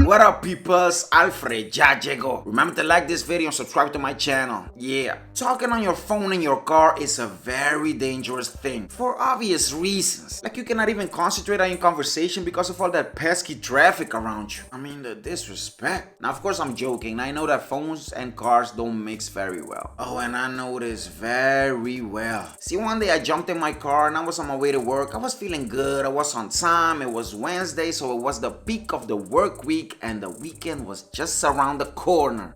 What up peoples, Alfre YAYEGO. Remember to like this video and subscribe to my channel. Yeah, talking on your phone in your car is a very dangerous thing for obvious reasons. Like you cannot even concentrate on your conversation because of all that pesky traffic around you. I mean the disrespect. Now of course I'm joking. I know that phones and cars don't mix very well. Oh, and I know this very well. See, one day I jumped in my car and I was on my way to work. I was feeling good, I was on time, it was Wednesday, so it was the peak of the work week and the weekend was just around the corner.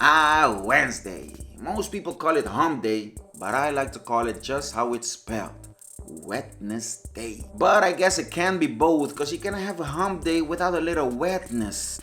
Wednesday. Most people call it hump day, but I like to call it just how it's spelled. Wednesday. But I guess it can be both, because you can have a hump day without a little wetness.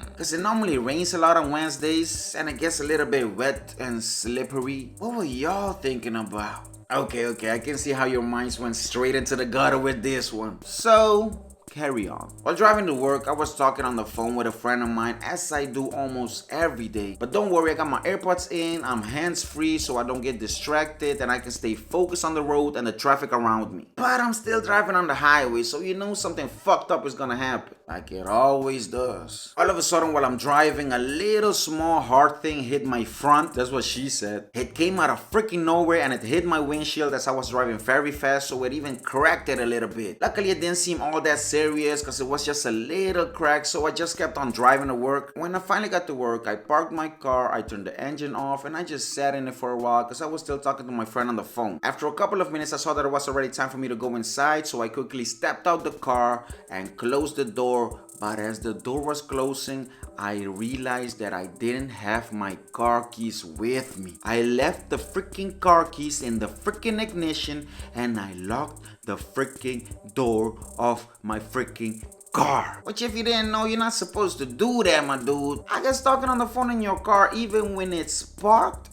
Because it normally rains a lot on Wednesdays and it gets a little bit wet and slippery. What were y'all thinking about? Okay, I can see how your minds went straight into the gutter with this one. So, carry on. While driving to work, I was talking on the phone with a friend of mine, as I do almost every day. But don't worry, I got my AirPods in, I'm hands-free so I don't get distracted and I can stay focused on the road and the traffic around me. But I'm still driving on the highway, so you know something fucked up is gonna happen. Like it always does. All of a sudden while I'm driving, a little small hard thing hit my front. That's what she said. It came out of freaking nowhere and it hit my windshield as I was driving very fast, so it even cracked it a little bit. Luckily it didn't seem all that serious because it was just a little crack, so I just kept on driving to work. When I finally got to work, I parked my car, I turned the engine off, and I just sat in it for a while because I was still talking to my friend on the phone. After a couple of minutes, I saw that it was already time for me to go inside, so I quickly stepped out the car and closed the door. But as the door was closing, I realized that I didn't have my car keys with me. I left the freaking car keys in the freaking ignition and I locked the freaking door of my freaking car. Which if you didn't know, you're not supposed to do that, my dude. I guess talking on the phone in your car, even when it's parked,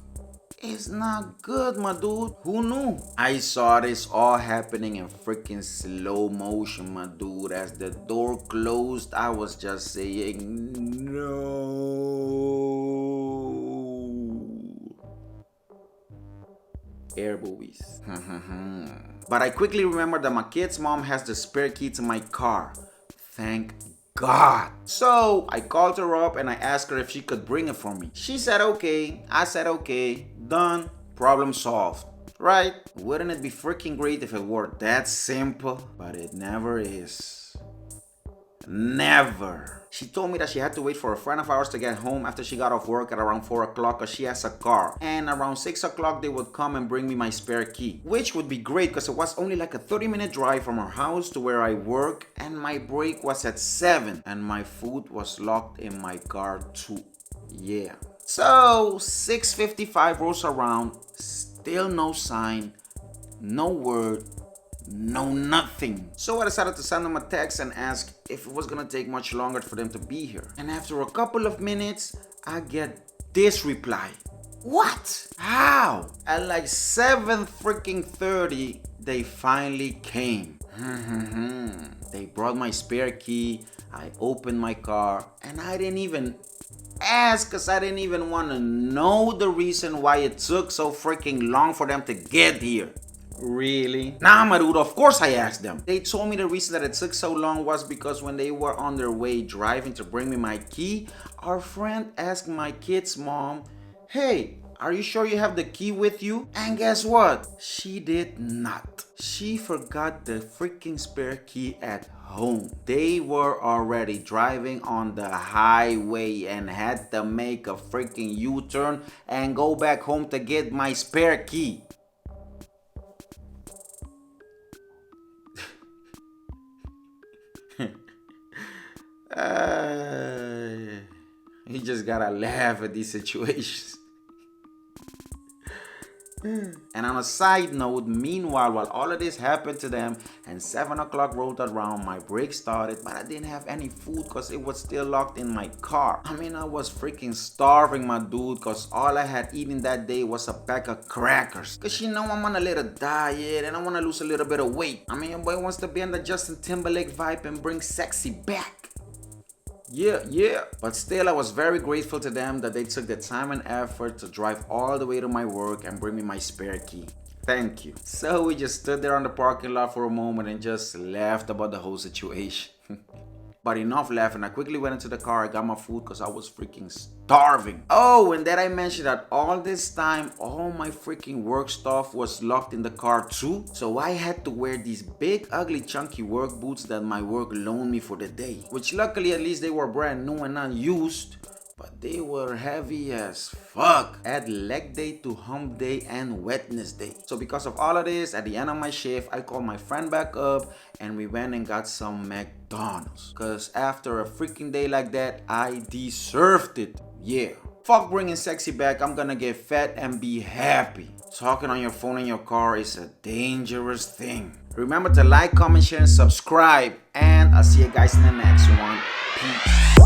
it's not good, my dude. Who knew? I saw this all happening in freaking slow motion, my dude. As the door closed, I was just saying no. Air buoys. But I quickly remembered that my kid's mom has the spare key to my car. Thank God. So I called her up and I asked her if she could bring it for me. She said okay. I said okay. Done. Problem solved. Right? Wouldn't it be freaking great if it were that simple? But it never is. Never. She told me that she had to wait for a friend of ours to get home after she got off work at around 4 o'clock because she has a car. And around 6 o'clock they would come and bring me my spare key. Which would be great because it was only like a 30-minute drive from our house to where I work. And my break was at 7. And my food was locked in my car too. Yeah. So 6:55 rolls around. Still no sign. No word. No nothing. So I decided to send them a text and ask if it was gonna take much longer for them to be here. And after a couple of minutes, I get this reply. What? How? At like 7:30, they finally came. They brought my spare key. I opened my car and I didn't even ask because I didn't even want to know the reason why it took so freaking long for them to get here. Really? Nah, my dude, of course I asked them. They told me the reason that it took so long was because when they were on their way driving to bring me my key, our friend asked my kid's mom, hey, are you sure you have the key with you? And guess what? She did not. She forgot the freaking spare key at home. They were already driving on the highway and had to make a freaking U-turn and go back home to get my spare key. You just gotta laugh at these situations. And on a side note, meanwhile, while all of this happened to them and 7 o'clock rolled around, my break started, but I didn't have any food because it was still locked in my car. I mean, I was freaking starving, my dude, because all I had eaten that day was a pack of crackers. Because you know I'm on a little diet and I want to lose a little bit of weight. I mean, your boy wants to be on the Justin Timberlake vibe and bring sexy back. Yeah. But still, I was very grateful to them that they took the time and effort to drive all the way to my work and bring me my spare key. Thank you. So we just stood there on the parking lot for a moment and just laughed about the whole situation. But enough laughing. I quickly went into the car. I got my food because I was freaking starving. Oh, and then I mentioned that all this time, all my freaking work stuff was locked in the car too. So I had to wear these big, ugly, chunky work boots that my work loaned me for the day. Which luckily, at least they were brand new and unused. But they were heavy as fuck. I had leg day to hump day and wetness day. So because of all of this, at the end of my shift, I called my friend back up and we went and got some McDonald's. Cause after a freaking day like that, I deserved it. Yeah. Fuck bringing sexy back. I'm gonna get fat and be happy. Talking on your phone in your car is a dangerous thing. Remember to like, comment, share, and subscribe. And I'll see you guys in the next one. Peace.